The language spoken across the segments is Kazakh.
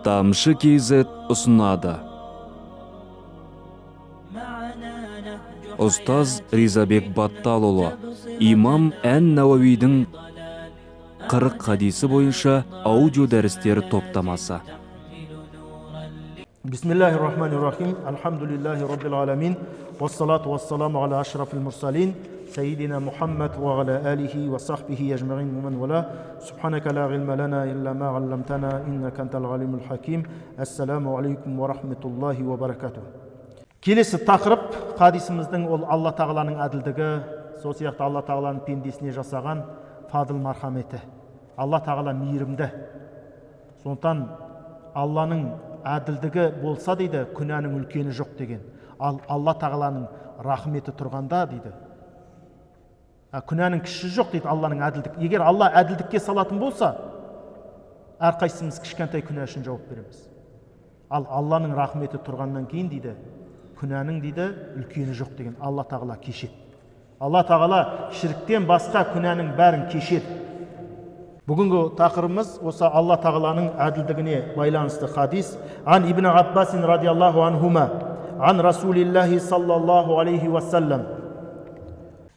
Тамшы KZ ұсынады. Ұстаз Ризабек Батталұлы, имам Ән-Науауидің 40 хадисі бойынша аудио дәрістер топтамасы. Бисмиллахир-рахманир-рахим. Алхамдулиллахи раббил аламин. Вассалату вассаламу аля ашрафил мурсалин. Сайидина Мухаммад ва аля алихи ва сахбихи ажмаин муман вала. Субханака ла илма лана илля ма алламтана иннака антал алимул хаким. Ассаламу алейкум ва рахметуллахи ва баракатух. Келесі тақырып хадисіміздің ол Алла тағаланың әділдігі, сол сияқты Алла тағаланың пендесіне жасаған фадыл мархаметі. Алла тағала мейірімді. Сондықтан Алланың әділдігі болса дейді, күнәнің үлкені жоқ деген. Ал Алла тағаланың рахметі тұрғанда дейді, күнәнің кіші жоқ дейді Алланың әділдік. Егер Алла әділдікке салатын болса, әрқайсымыз кішкентай күнә үшін жауап береміз. Ал Алланың рахметі тұрғаннан кейін дейді, күнәнің дейді үлкені жоқ деген. Алла тағала кешеді. Алла тағала шіріктен басқа күнәнің бәрін кешеді. Бүгінгі тақырыбымыз осы Алла тағаланың әділдігіне байланысты хадис. Ан Ибн Аббасин радиаллаху анхума, ан Расулиллахи саллаллаху алейхи вассалам.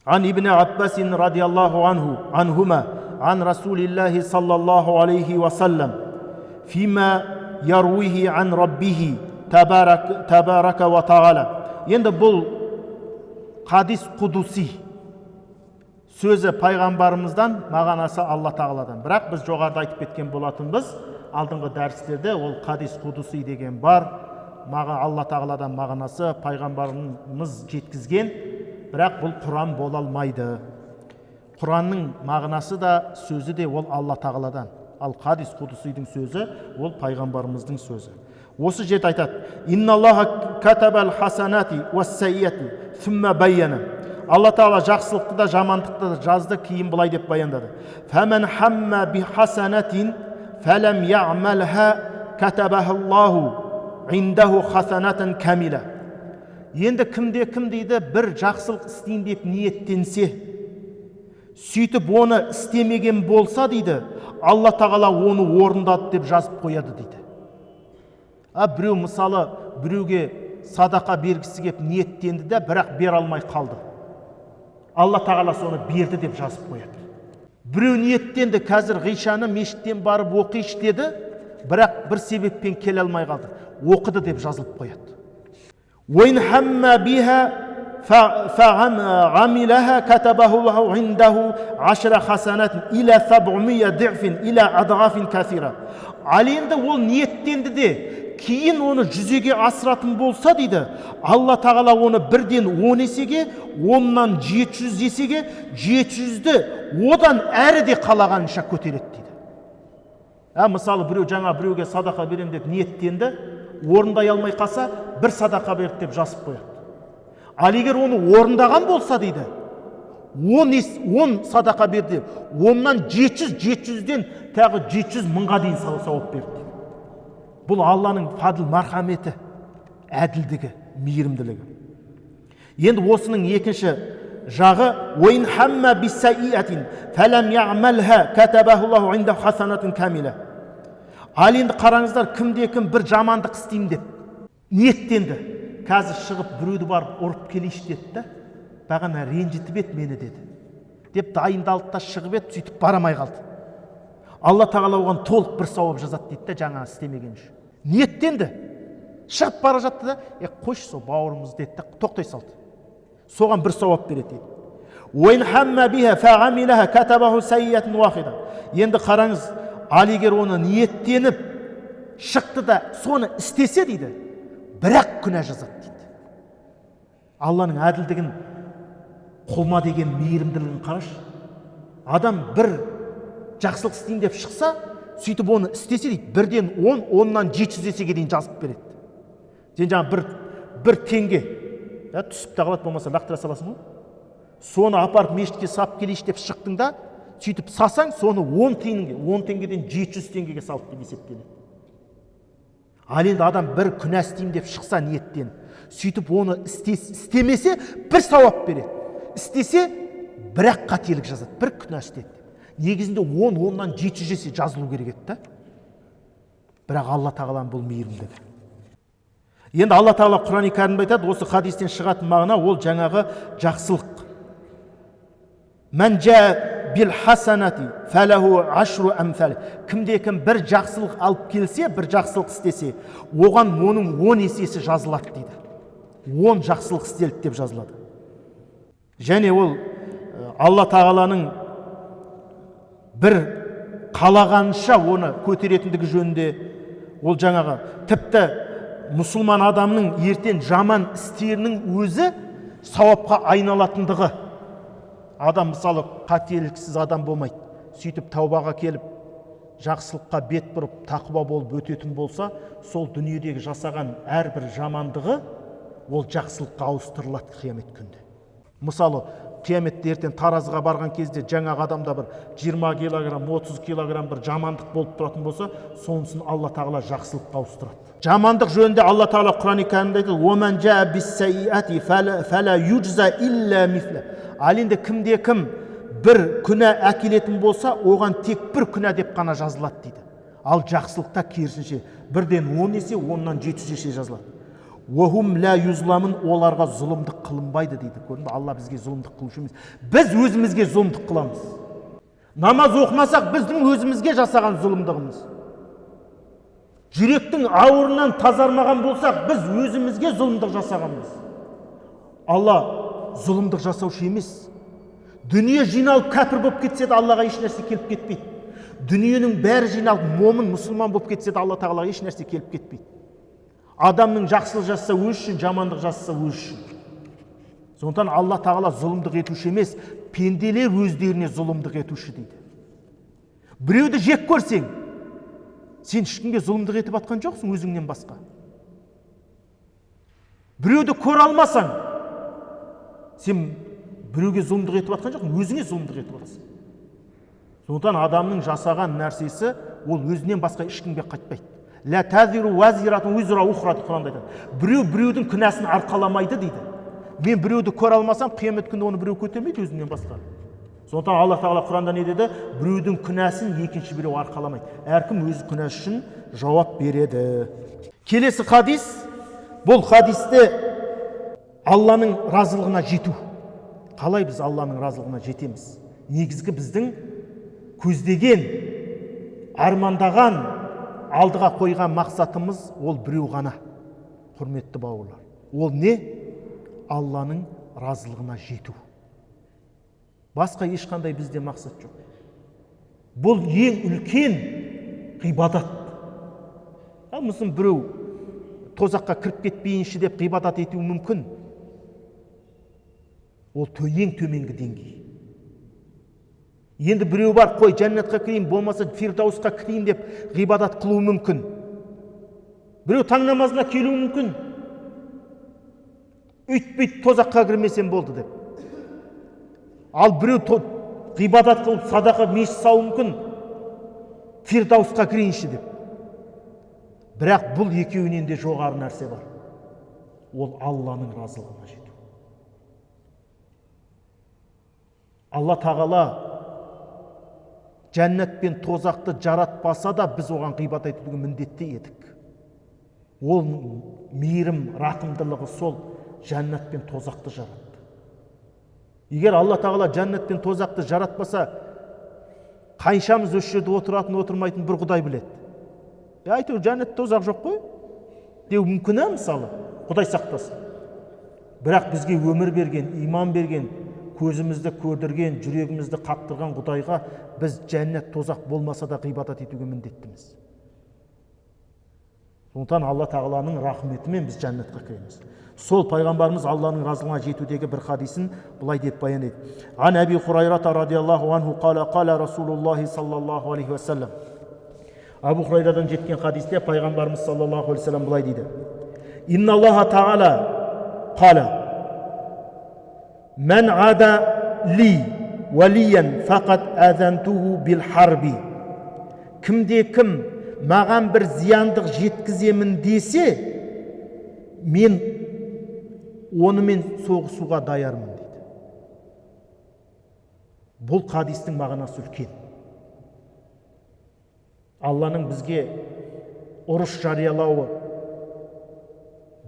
Ан Ибн Аббасин радиаллаху анхума, ан Расулиллахи саллаллаху алейхи вассалам. Фима яруихи ан Раббихи табарака ва тағала. Енді бұл хадис құдуси. Сөзі пайғамбарымыздан, мағанасы Алла тағаладан. Бірақ біз жоғарыда айтып кеткен болатынбыз, алдыңғы дәрістерде ол хадис құдуси деген бар. Алла тағаладан мағанасы пайғамбарымыз жеткізген, бірақ бұл Құран бола алмайды. Құранның мағанасы да, сөзі де ол Алла тағаладан. Ал хадис құдусидің сөзі ол пайғамбарымыздың сөзі. Осы жет айтады: «Инналлаха катабал хасанати уассайяти, сумма байяна». Алла тағала жақсылықты да жамандықты да жазды, кейін былай деп баяндады: «Фәмән хамма би хасанатин фәләм яъмалха катабахаллаху индаху хасанатан камила». Енді кім дейді бір жақсылық істейін деп ниеттенсе, сөйтіп оны істемеген болса дейді, Алла тағала оны орындады деп жазып қояды дейді. Біреу мысалы біреуге садақа бергісі кеп ниеттенді де, бірақ бере алмай қалды. Алла тағала соны берді деп жазып қояды. Біреу ниеттенді, қазір ғишаны мешіттен барып оқишы деді, бірақ бір себеппен келе алмай қалды. Оқыды деп жазылып қояды. «Уин хамма биха фағамилаха катабахуллаху индаху ашра хасанатин иля 700 дифин иля адгафин касира». Ал енді ол ниеттенді де, кейін оны жүзеге асыратын болса дейді, Алла тағала оны бірден 10 есеге, 10-нан 700 есеге, 700-ді одан әрі де қалағанша көтереді дейді. Мысалы біреу жаңа біреуге садақа берем деп ниеттенді, орындай алмай қалса, бір садақа берді деп жазып қояды. Ал егер оны орындаған болса дейді, 10 садақа берді, 10-нан 700-ден тағы 700 мыңға дейін сауап берді. Бұл Алланың фадыл мархаметі, әділдігі, мейірімділігі. Енді осының екінші жағы: «Уин хамма биссайиатин фалам яъмалха катабахуллаху индаху хасанатун камила». Ал енді қараңыздар, кім бір жамандық істеймін деп ниеттенді. Қазір шығып біреуді барып ұрып келейші деді, бағана ренжітіп еді мені деді. Деп дайындалды да шығып еді, сөйтіп барамай қалды. Алла тағала оған толық бір сауап жазады дейді, жаңа істемеген үшін. Ниеттенді, шығып бара жатты да, қойшы сол бауырымыз деді, тоқтай салды. Соған бір сауап береді дейді. «Уин хамма биха фағамилаха катабаху сайятин уахида». Енді қараңыз, ал егер оны ниеттеніп шықты да соны істесе дейді, бірақ күнә жазады дейді. Алланың әділдігін, құлма деген мейірімділігін қарашы. Адам бір жақсылық істейін деп шықса, сөйтіп оны істесе дейді, бірден 10-нан 700 есеге дейін жазып береді. Сен жаңа бір теңге түсіп те қалады, болмаса лақтыра саласың ғой. Соны апарып мешітке сап келейші деп шықтың да, сөйтіп сасаң, соны 10 теңгеден 700 теңгеге салып деп есептеледі. Ал енді адам бір күнә істеймін деп шықса ниеттен, сөйтіп оны істемесе бір сауап береді. Істесе бірақ қателік жазады, бір күнә істеді. Негізінде 10-10-нан 700 есе жазылу керек еді. бірақ алла тағаланың бұл мейірімділігі. Енді алла тағала Құран-ы Кәрімде айтады, осы хадистен шығатын мағына ол жаңағы жақсылық. Мән жа бил хасанати фалаху ашру амсали. Кімде-кім бір жақсылық алып келсе, бір жақсылық істесе, оған оның 10 есесі жазылады дейді. 10 жақсылық істелді деп жазылады. Және ол алла тағаланың бір қалағанша оны көтеретіндігі жөнінде, ол жаңағы тіпті мұсылман адамның ертең жаман істерінің өзі сауапқа айналатындығы. Адам мысалы қателіксіз адам болмайды. Сөйтіп таубаға келіп, жақсылыққа бет бұрып, тақуа болып өтетін болса, сол дүниедегі жасаған әрбір жамандығы ол жақсылыққа ауыстырылады қиямет күнде. Мысалы, қияметте ертең таразыға барған кезде жаңағы адамда бір 20 килограмм, 30 килограмм бір жамандық болып тұратын болса, сонысын алла тағала жақсылыққа ауыстырады. Жамандық жөнінде алла тағала Құран-ы Кәрімде айтады: "Уаман жаа бис-сайиати фала юджза илля мисла". Ал енді кімде-кім бір күнә әкелетін болса, оған тек бір күнә деп қана жазылады дейді. Ал жақсылықта керісінше бірден 10 есе, 10-нан 700 есе жазылады. Уахум ла юзламун, оларға зұлымдық қылынбайды дейді. Көрдің бе, Алла бізге зұлымдық қылушы емес. Біз өзімізге зұлымдық қыламыз. Намаз оқымасақ, біздің өзімізге жасаған зұлымдығымыз. Жүректің ауырынан тазармаған болсақ, біз өзімізге зұлымдық жасағанбыз. Алла зұлымдық жасаушы емес. Дүние жиналып кәпір болып кетсе де Аллаға еш нәрсе келіп кетпейді. Дүниенің бәрі жиналып момын, мұсылман болып кетсе де Алла тағалаға еш нәрсе келіп кетпейді. Адамның жақсылық жасаса өз үшін, жамандық жасаса өз үшін. Сондықтан Алла тағала зұлымдық етуші емес, пенделер өздеріне зұлымдық етуші дейді. Біреуді жек көрсең, сен ешкімге зұлымдық етіп атқан жоқсың өзіңнен басқа. Біреуді көре алмасаң, сен біреуге зұлымдық етіп атқан жоқсың, өзіңе зұлымдық етіп атасың. Сондықтан адамның жасаған нәрсесі ол өзінен басқа ешкімге қайтпайды. Ла тазиру вазиратун визра ухра деп Құранда айтады. Біреу біреудің күнәсін арқаламайды дейді. Мен біреуді көре алмасам, қиямет күнінде оны біреу көтермейді өзінен басқа. Сондықтан Алла тағала Құранда не деді? Біреудің күнәсін екінші біреу арқаламайды. Әркім өз күнәсі үшін жауап береді. Келесі хадис, бұл хадисте Алланың разылығына жету. Қалай біз Алланың разылығына жетеміз? Негізгі біздің көздеген, армандаған, алдыға қойған мақсатымыз ол біреу ғана, құрметті бауырлар. Ол не? Алланың разылығына жету. Басқа ешқандай бізде мақсат жоқ. Бұл ең үлкен ғибадат. Мысалы біреу тозаққа кіріп кетпейінші деп ғибадат етуі мүмкін. Ол ең төменгі деңгей. Енді біреу бар, қой жәннатқа кірейін, болмаса фирдаусқа кірейін деп ғибадат қылуы мүмкін. Біреу таң намазына келуі мүмкін. Үйтпейт тозаққа кірмесем болды деп. Ал біреу ғибадат қылып садақа мешіт салуы мүмкін. Фирдаусқа кірейінші деп. Бірақ бұл екеуінен де жоғары нәрсе бар. Ол Алланың разылығына жету. Алла тағала жәннат пен тозақты жаратпаса да біз оған ғибадат етуге міндетті едік. Ол мейірім, рақымдылығы сол жәннат пен тозақты жаратты. Егер Алла тағала жәннат пен тозақты жаратпаса, қаншамыз осы жерде отыратын, отырмайтын бір Құдай біледі. Әйтеуір жәннат тозақ жоқ қой деу мүмкін, мысалы, Құдай сақтасын. Бірақ бізге өмір берген, иман берген, көзімізді көрдірген, жүрегімізді қақтырған Құдайға біз жәннат тозақ болмаса да ғибадат етуге міндеттіміз. Сондықтан Алла тағаланың рахметімен біз жәннатқа кіреміз. Сол пайғамбарымыз Алланың разылығына жетудегі бір хадисін былай деп баян етті. Ан Аби Хурайрата радиаллаху анху қала Расулуллахи саллаллаху алейхи вассалам. Абу Хурайрадан жеткен хадисте пайғамбарымыз саллаллаху алейхи вассалам былай дейді. Инна Аллаха тағала қала Мән ада ли валиян фақат әзантуху бил харби. Кімде кім маған бір зияндық жеткіземін десе, мен онымен соғысуға даярмын дейді. Бұл хадистің мағынасы үлкен. Алланың бізге ұрыс жариялауы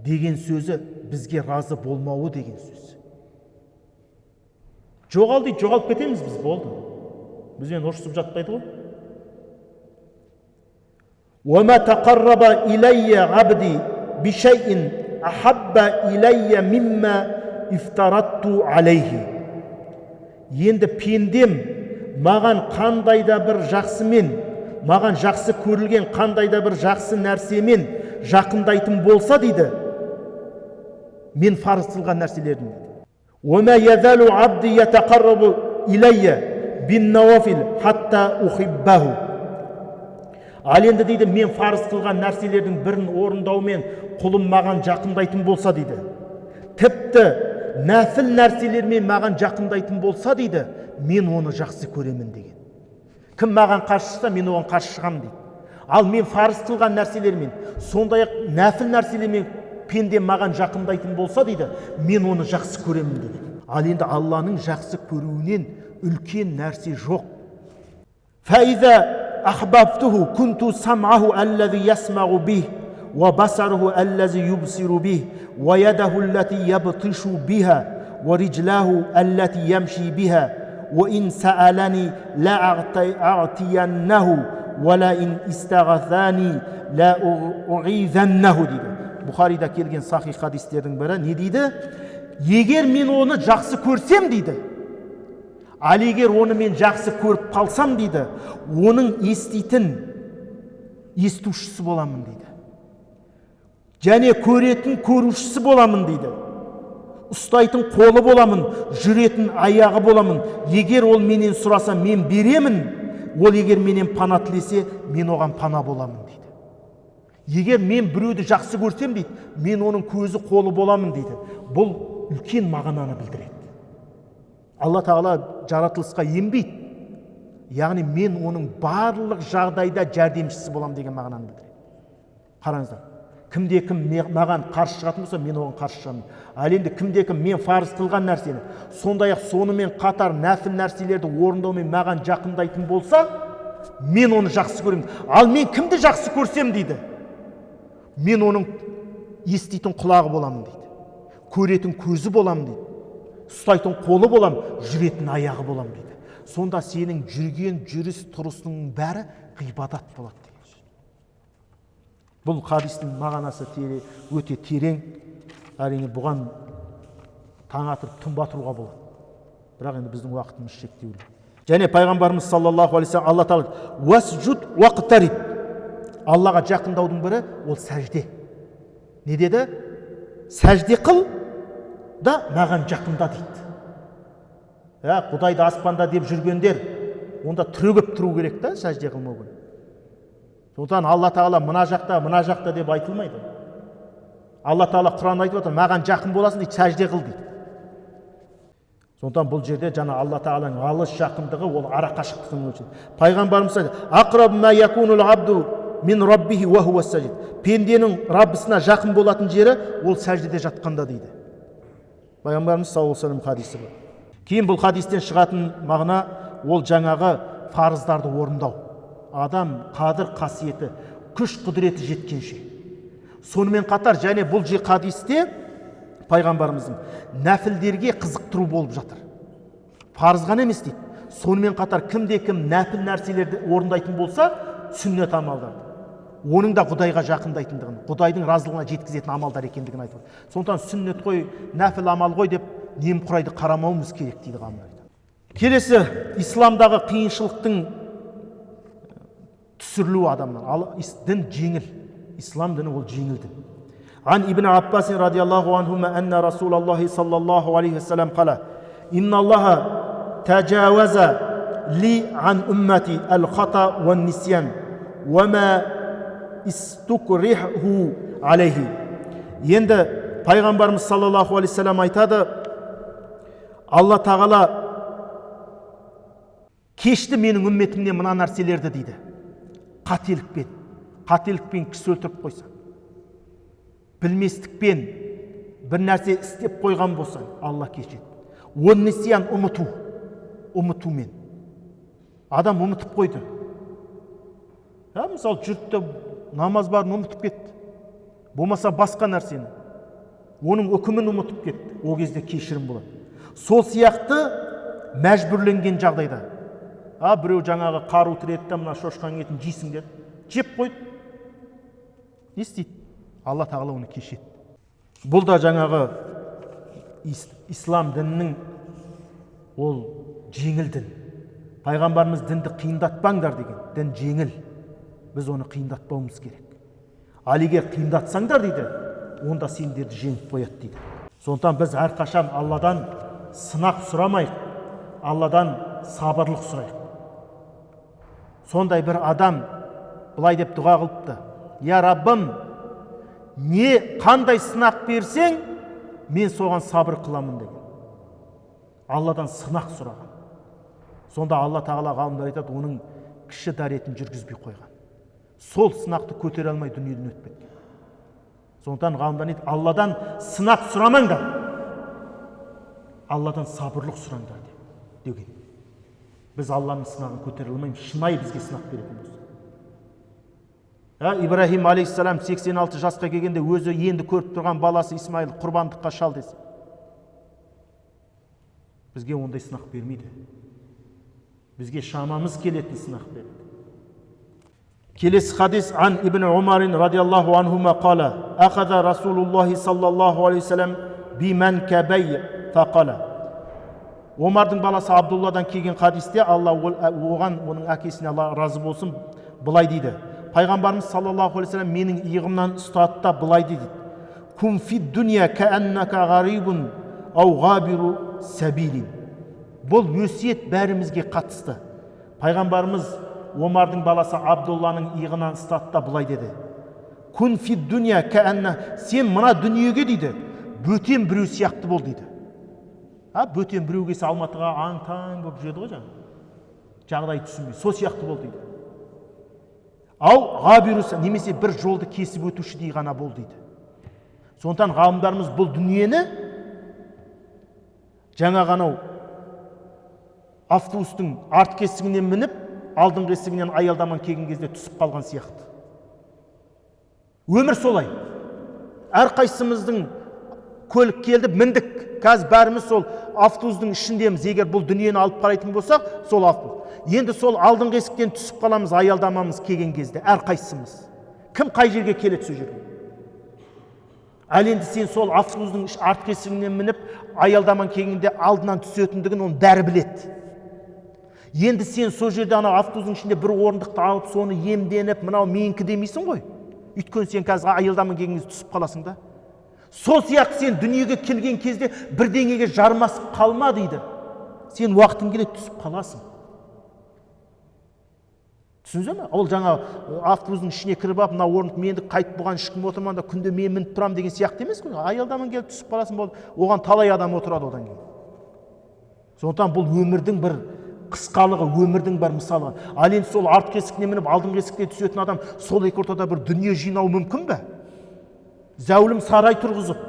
деген сөзі бізге разы болмауы деген сөз. Жоғал дейді, жоғалып кетеміз біз, болды. Бізбен ұрысып жатпайды ғой. وَمَا تَقَرَّبَ إِلَيَّ عَبْدِي بِشَيْءٍ أَحَبَّ إِلَيَّ مِمَّا افترضت عليه. Енді пендем маған қандайда бір жақсымен, маған жақсы көрілген қандайда бір жақсы нәрсемен жақындайтын болса дейді, мен парыз қылған нәрселердің. وَمَا يَزَالُ عَبْدِي يَتَقَرَّبُ إِلَيَّ بِالنَّوَافِلِ حَتَّى أُحِبَّهُ. Ал енді дейді, мен парыз қылған нәрселердің бірін орындаумен құлым маған жақындайтын болса дейді, тіпті нәпіл нәрселермен маған жақындайтын болса дейді, мен оны жақсы көремін деген. Кім маған қарсы шықса, мен оған қарсы шығамын дейді. Ал мен парыз қылған нәрселермен, сондай-ақ нәпіл нәрселермен пендем маған жақындайтын болса дейді, мен оны жақсы көремін деген. Ал енді Алланың жақсы көруінен үлкен нәрсе жоқ. فَإِذَا أَحْبَبْتُهُ كُنْتُ سَمْعَهُ الَّذِي يَسْمَعُ بِهِ وَبَصَرُهُ الَّذِي يُبْصِرُ بِهِ وَيَدَهُ الَّتِي يَبْطِشُ بِهَا وَرِجْلَهُ الَّتِي يَمْشِي بِهَا وَإِنْ سَأَلَنِي لَا أَعْطِيَنَّهُ وَلَئِنْ اسْتَغَاثَنِي لَا أُعِيذَنَّهُ дейді. Бұхарида келген сахих хадистердің бірі не дейді? Егер мен оны жақсы көрсем дейді, ал егер оны мен жақсы көріп қалсам дейді, оның естушісі боламын дейді. Және көретін көрушісі боламын дейді. Ұстайтын қолы боламын, жүретін аяғы боламын. Егер ол менен сұраса, мен беремін. Ол егер менен пана тілесе, мен оған пана боламын дейді. Егер мен біреуді жақсы көрсем дейді, мен оның көзі қолы боламын дейді. Бұл үлкен мағынаны білдіреді. Алла Тағала жаратылысқа енбейді. Яғни мен оның барлық жағдайда жәрдемшісі боламын деген мағынаны білдіреді. Қараңыздар. Кімде-кім маған қарсы шығатын болса, мен оған қарсы шығамын. Ал енді кімде-кім мен парыз қылған нәрсені, сондай-ақ сонымен қатар нәпіл нәрселерді орындаумен маған жақындайтын болса, мен оны жақсы көремін. Ал мен кімді жақсы көрсем дейді, мен оның еститін құлағы боламын дейді. Көретін көзі боламын дейді. Ұстайтын қолы боламын, жүретін аяғы боламын дейді. Сонда сенің жүрген жүріс тұрысының бәрі ғибадат болады деген. Бұл хадистің мағынасы өте терең. Әрине бұған таң атырып түн батыруға болады. Бірақ енді біздің уақытымыз шектеулі. Және пайғамбарымыз саллаллаху алейхи ва саллям Алла Тағала «Уасжуд уақтариб». Аллаға жақындаудың бірі ол сәжде. Не деді? Сәжде қыл да маған жақында дейді. Құдайды аспанда деп жүргендер, онда түрегеп тұру керек та, сәжде қылмау керек. Сондықтан Алла Тағала мына жақта деп айтылмайды. Алла Тағала Құранда айтып отыр, маған жақын боласың дейді, сәжде қыл дейді. Сондықтан бұл жерде жаңа Алла Тағаланың алыс жақындығы ол ара қашықтықтың өлшемі. Пайғамбарымыз айтты: "Aqrab ma yakunul abdu min rabbih wa huwa sajid." Пенденің Раббысына жақын болатын жері ол сәждеде жатқанда дейді. Пайғамбарымыз саллаллаху алейхи ва саллям хадисі бар. Кейін бұл хадистен шығатын мағына ол жаңағы парыздарды орындау. Адам қадір қасиеті, күш құдіреті жеткенше. Сонымен қатар және бұл хадисте пайғамбарымыздың нәпілдерге қызықтыру болып жатыр. Парыз ғана емес дейді. Сонымен қатар кімде-кім нәпіл нәрселерді орындайтын болса, сүннет амалдар. Оның да Құдайға жақындайтындығын, Құдайдың разылығына жеткізетін амалдар екендігін айтып. Сондықтан сүннет қой, нәпіл амал қой деп немқұрайды қарамауымыз керек дейді ғалымдар. Келесі исламдағы қиыншылықтың түсірілу адамнан. Ал дін жеңіл. Ислам діні ол жеңіл дін. Ан ибн Аббас радиаллаху анхума анна Расулаллахи саллаллаху алейхи ва саллям қала: "Инна Аллаха тажаваза ли ан уммати ал-хата ва нисян ва ма истукриху алейхи." Енді пайғамбарымыз саллаллаху алейхи ва саллям айтады: Алла Тағала кешті менің үмметімнен мына нәрселерді дейді. Қателікпен кісі өлтіріп қойса, білместікпен бір нәрсе істеп қойған болсаң, Алла кешеді. Уаннисиян ұмытумен. Адам ұмытып қойды. Мысалы жұртты намаз барын ұмытып кетті, болмаса басқа нәрсені, оның үкімін ұмытып кетті, ол кезде кешірім болады. Сол сияқты мәжбүрленген жағдайда, біреу жаңағы қару тіретті, мына шошқаның етін жейсің деді, жеп қойды, не істейді? Алла тағала оны кешеді. Бұл да жаңағы ислам дінінің ол жеңіл дін. Пайғамбарымыз дінді қиындатпаңдар деген. Дін жеңіл. Біз оны қиындатпауымыз керек. Ал егер қиындатсаңдар дейді, онда сендерді жеңіп қояды дейді. Сондықтан біз әрқашан Алладан сынақ сұрамайық, Алладан сабырлық сұрайық. Сондай бір адам былай деп дұға қылыпты: Я Раббым, қандай сынақ берсең, мен соған сабыр қыламын деген. Алладан сынақ сұраған. Сонда Алла тағала ғалымдар айтады, оның кіші дәретін жүргізбей қойған. Сол сынақты көтере алмай дүниеден өтіп кеткен. Сондықтан ғалымдар айтады, Алладан сынақ сұрамаңдар, Алладан сабырлық сұраңдар деген. Біз Алланың сынағын көтере алмаймыз, шынайы бізге сынақ беретін болса. Ибрахим алейхиссалам 86 жасқа келгенде өзі енді көріп тұрған баласы Исмаил құрбандыққа шал десе, бізге ондай сынақ бермейді. Бізге шамамыз келетін сынақ береді. Келесі хадис ан ибн Умарин радиаллаху анхума қала: Ахаза Расулуллахи саллаллаху алейхи салам биман кабай фақала. Омардың баласы Абдулладан келген хадисте, Алла оған, оның әкесіне Алла разы болсын, былай дейді: Пайғамбарымыз саллаллаху алейхи салам менің иығымнан ұстады да былай дейді: Кун фид дуния кааннака гарибун ау габиру сабилин. Бұл өсиет бәрімізге қатысты. Пайғамбарымыз Омардың баласы Абдулланың иығынан ұстады да былай деді: Кун фид дуния каанна, сен мына дүниеге дейді бөтен біреу сияқты бол дейді. Бөтен біреу келсе Алматыға аң-таң болып жүреді ғой жаңа. Жағдай түсінбей, сол сияқты бол дейді. Ау ғабируса, немесе бір жолды кесіп өтушідей ғана бол дейді. Сондықтан ғалымдарымыз бұл дүниені жаңа ғанау автобустың арт есігінен мініп, алдыңғы есігінен аялдаман келген кезде түсіп қалған сияқты. Өмір солай. Әрқайсымыздың көлік келді, міндік. Қазір бәріміз сол автобустың ішіндеміз. Егер бұл дүниені алып қарайтын болсақ, сол автобус. Енді сол алдыңғы есіктен түсіп қаламыз, аялдамамыз келген кезде, әрқайсымыз. Кім қай жерге келеді сол жерге? Ал енді сен сол автобустың артқы есігінен мініп, аялдаман келгенде алдынан түсетіндігін оны бәрі біледі. Енді сен сол жерде ана автобустың ішінде бір орындықты алып, соны емденіп, мынау менікі демейсің ғой. Өйткені сен қазір аялдаман келген кезде түсіп қаласың да. Сол сияқты сен дүниеге келген кезде бірдеңеге жармасып қалма дейді. Сен уақытың келеді түсіп қаласың. Түсінсіз ме? Ол жаңа автобустың ішіне кіріп алып, мына орындық мендік қайтып бұған ешкім отырманда күнде мен мініп тұрам деген сияқты емес қой. Аялдаман келіп түсіп қаласың болды. Оған талай адам отырады одан кейін. Сондықтан бұл өмірдің бір қысқалығы, өмірдің бір мысалы. Ал енді сол артқы есіктен мініп алдыңғы есіктен түсетін адам сол екі ортада бір дүние жинау мүмкін бе? Зәулім сарай тұрғызып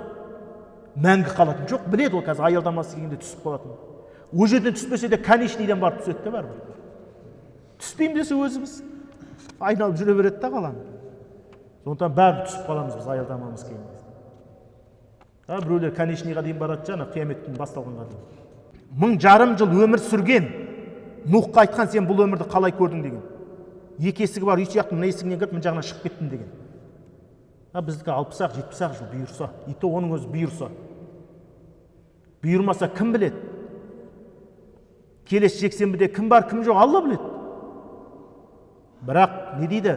мәңгі қалатын жоқ, біледі ол қазір аялдамасы келгенде түсіп қалатын. О жерден түспесе де конечныйдан барып түседі де бәрібір. Түспеймін десе өзіміз айналып жүре береді да қаланы. Сондықтан бәрібір түсіп қаламыз біз аялдамамыз келген кезде. Біреулер конечныйға дейін барады жаңа қиямет күні басталғанға дейін. 1000 жыл өмір сүрген Нухқа айтқан, сен бұл өмірді қалай көрдің деген. Екі есігі бар, үй сияқты мына есігінен кіріп мына жағына шығып кеттім деген. Біздікі 60-70 жыл бұйырса, ито оның өзі бұйырса. Бұйырмаса кім біледі? Келесі жексенбіде кім бар, кім жоқ, Алла біледі. Бірақ не дейді?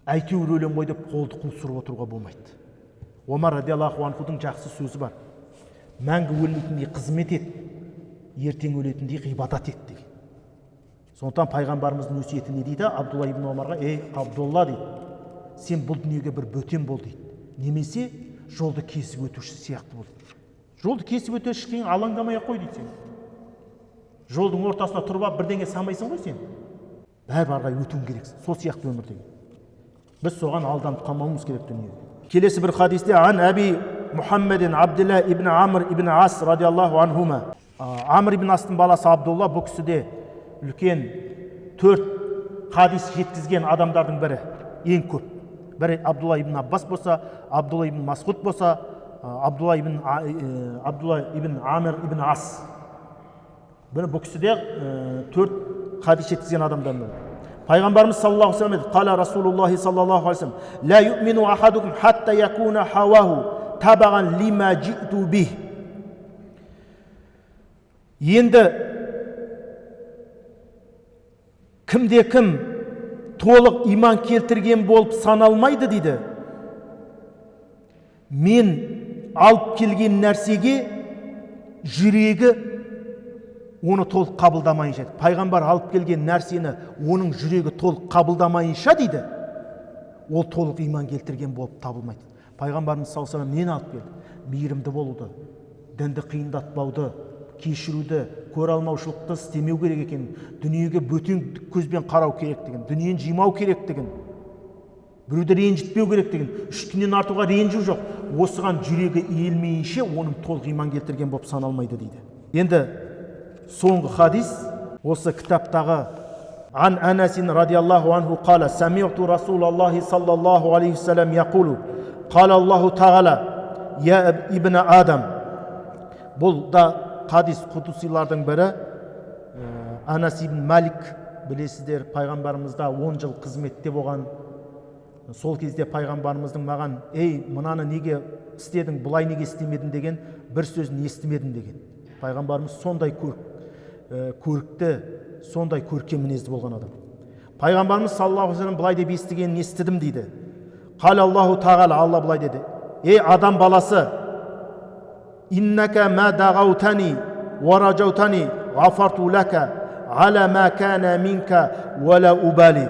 Әйтеуір өлем ғой деп қолды қусырып отыруға болмайды. Омар радиаллаху анхудың жақсы сөзі бар: мәңгі өлмейтіндей қызмет ет, ертең өлетіндей ғибадат ет деген. Сондықтан пайғамбарымыздың өсиеті не дейді? Абдулла ибн Омарға: ей Абдулла дейді, сен бұл дүниеге бір бөтен бол дейді. Немесе жолды кесіп өтуші сияқты бол. Жолды кесіп өтуші кейін алаңдамай қой дейді сен. Жолдың ортасына тұрып алып бірдеңе самайсың ғой сен. Бәрі арғай өтуің керексің. Сол сияқты өмір деген. Біз соған алданып қалмауымыз керек дүниеге. Келесі бір хадисте ан Аби Мухаммедин Абдилла ибн Амр ибн Ас радиаллаху анхума. Амр ибн Астың баласы Абдулла бұл кісіде үлкен 4 хадис жеткізген адамдардың бірі, ең көп. Бірі Абдулла ибн Аббас болса, Абдулла ибн Масғуд болса, Абдулла ибн Амир ибн Ас. Бұл кісі де 4 хадис жеткізген адамдан бірі. Пайғамбарымыз саллаллаху алейхи вассалам қала Расулуллахи саллаллаху алейхи вассалам: "Ла юъмину ахадукум хатта якуна хаваху табаған лима житу бих." Енді кім толық иман келтірген болып саналмайды дейді. Мен алып келген нәрсеге жүрегі оны толық қабылдамайынша. Пайғамбар алып келген нәрсені оның жүрегі толық қабылдамайынша дейді, ол толық иман келтірген болып табылмайды. Пайғамбарымыз саллаллаху алейхи вассалам нені алып келді? Мейірімді болуды, дінді қиындатпауды, кешіруді, көре алмаушылықты істемеу керек екенін, дүниеге бөтен көзбен қарау керектігін, дүниені жимау керектігін, біреуді ренжітпеу керектігін, 3 күннен артуға ренжу жоқ. Осыған жүрегі иілмейінше оның толық иман келтірген болып саналмайды дейді. Енді соңғы хадис осы кітаптағы ан Анасин радиаллаху анху қала: "Сами'ту Расулаллахи саллаллаху алейхи вассалам яқулу қала Аллаху тағала я ибн Адам." Бұл да хадис құдусилардың бірі. Анас ибн Малик, білесіздер, пайғамбарымызда 10 жыл қызметте болған. Сол кезде пайғамбарымыздың маған: "Ей, мынаны неге істедің, бұлай неге істемедің?" деген бір сөзін естімедім деген. Пайғамбарымыз сондай көрікті, сондай көркем мінезді болған адам. Пайғамбарымыз саллаллаху алейхи вассалам бұлай деп естігенін естідім дейді. Қала Аллаху тағала, Алла бұлай деді: "Ей адам баласы, иннака ма дағаутани ва раджаутани ғафарту лака ала ма кана минка вала убали."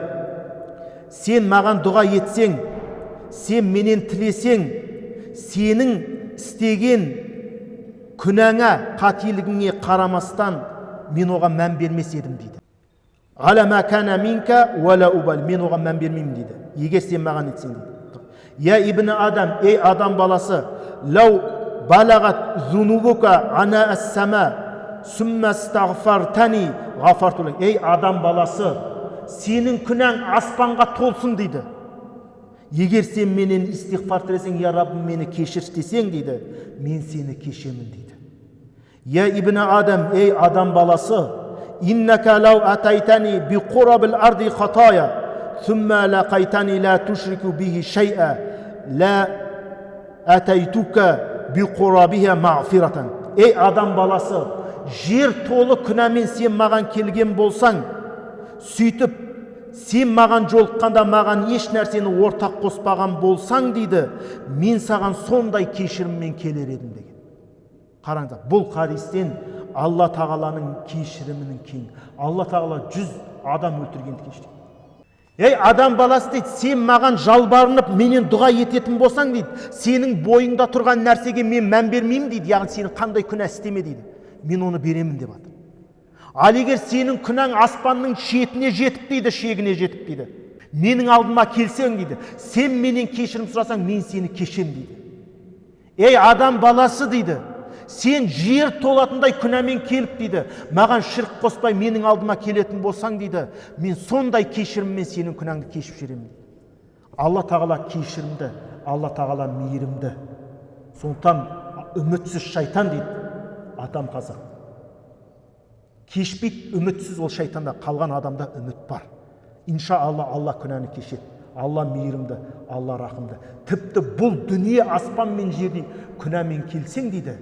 Сен маған дұға етсең, сен менен тілесең, сенің істеген күнәңа, қателігіңе қарамастан мен оған мән бермес едім дейді. Ала ма кана минка вала убали, мен оған мән бермеймін дейді, егер сен маған етсең дейді. Я ибн Адам, ей адам баласы, лау балағат зунубука ана ас-сама сумма стағфартани ғафарту лак. Ей адам баласы, сенің күнәң аспанға толсын дейді. Егер сен менен истиғфар тілесең, я Раббым мені кешір десең дейді, мен сені кешемін дейді. Я ибн Адам, ей адам баласы, иннака лау атайтани би қурабил арди хатая сумма лақайтани ла тушрику бихи шай'a ла атайтука би қурабиха мағфиратан. Ей адам баласы, жер толы күнәмен сен маған келген болсаң, сөйтіп сен маған жолыққанда маған еш нәрсені ортақ қоспаған болсаң дейді, мен саған сондай кешіріммен келер едім деген. Қараңыздар, бұл хадистен Алла тағаланың кешірімінің кең. Алла тағала 100 адам өлтіргенді кешірді. Ей адам баласы дейді, сен маған жалбарынып менен дұға ететін болсаң дейді, сенің бойыңда тұрған нәрсеге мен мән бермеймін дейді, яғни сенің қандай күнә істеме дейді, мен оны беремін деп жатыр. Ал егер сенің күнәң аспанның шетіне жетіп дейді, шегіне жетіп дейді, менің алдыма келсең дейді, сен менен кешірім сұрасаң, мен сені кешем дейді. Ей адам баласы дейді, сен жер толатындай күнәмен келіп дейді, маған ширк қоспай менің алдыма келетін болсаң дейді, мен сондай кешіріммен сенің күнәңді кешіп жіберемін дейді. Алла тағала кешірімді, Алла тағала мейірімді. Сондықтан үмітсіз шайтан дейді атам қазақ. Кешпейді, үмітсіз ол шайтанда, қалған адамда үміт бар. Иншалла Алла күнәні кешеді. Алла мейірімді, Алла рахымды. Тіпті бұл дүние аспан мен жерде күнәмен келсең дейді,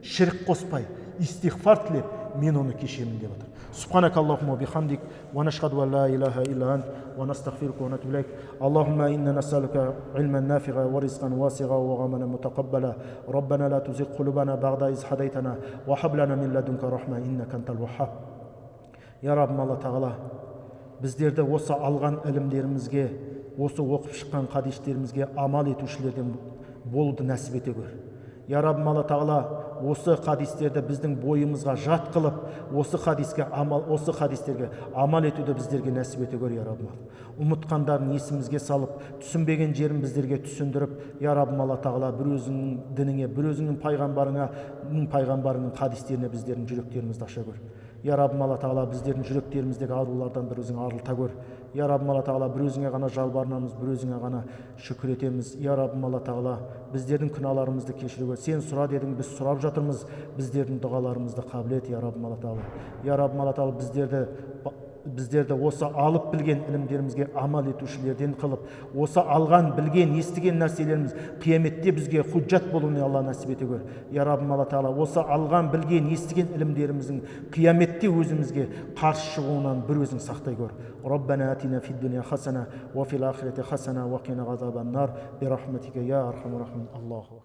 ширк қоспай, истиғфар тілеп, мен оны кешемін деп отыр. Субханак Аллахумма бихамдик, ва нашхаду ан ла илаха илля ант, ва настағфирука ва натубу илейк. Аллахумма инна нас'алука илман нафиға ва ризқан васиға ва ғамалан мутақаббала. Раббана ла тузигh қулубана бa'да из ҳадайтана ва ҳаб лана мин ладунка рахма иннака антал ваххаб. Я Раббым Алла тағала, біздерді осы алған ілімдерімізге, осы оқып шыққан хадистерімізге амал етушілерден болуды нәсіп ете көр. Я Раббым Алла тағала, осы хадистерді біздің бойымызға жат қылып, осы хадистерге амал етуді біздерге нәсіп ете көр, я Раббым. Ұмытқандарын есімізге салып, түсінбеген жерін біздерге түсіндіріп, я Раббым Алла тағала, бір өзіңнің дініңе, бір өзіңнің пайғамбарыңның хадистеріне біздердің жүректерімізді аша көр. Я Раббым Алла Тағала, біздердің жүректеріміздегі аурулардан бір өзің арылта көр. Я Раббым Алла Тағала, бір өзіңе ғана жалбарынамыз, бір өзіңе ғана шүкір етеміз. Я Раббым Алла Тағала, біздердің күнәларымызды кешіре көр. Сен сұра дедің, біз сұрап жатырмыз. Біздердің дұғаларымызды қабыл ет, я Раббым Алла Тағала. Я Раббым Алла Тағала, біздерді осы алып білген ілімдерімізге амал етушілерден қылып, осы алған, білген, естіген нәрселеріміз қияметте бізге худжат болуын Алла нәсіп ете көр. Я Раббым Алла Тағала, осы алған, білген, естіген ілімдеріміздің қияметте өзімізге қарсы шығуынан бір өзің сақтай көр. Раббана атина фид дуния хасана ва фил ахирати хасана ва қина ғазабан нар би рахматика я архамар рахимин. Аллаху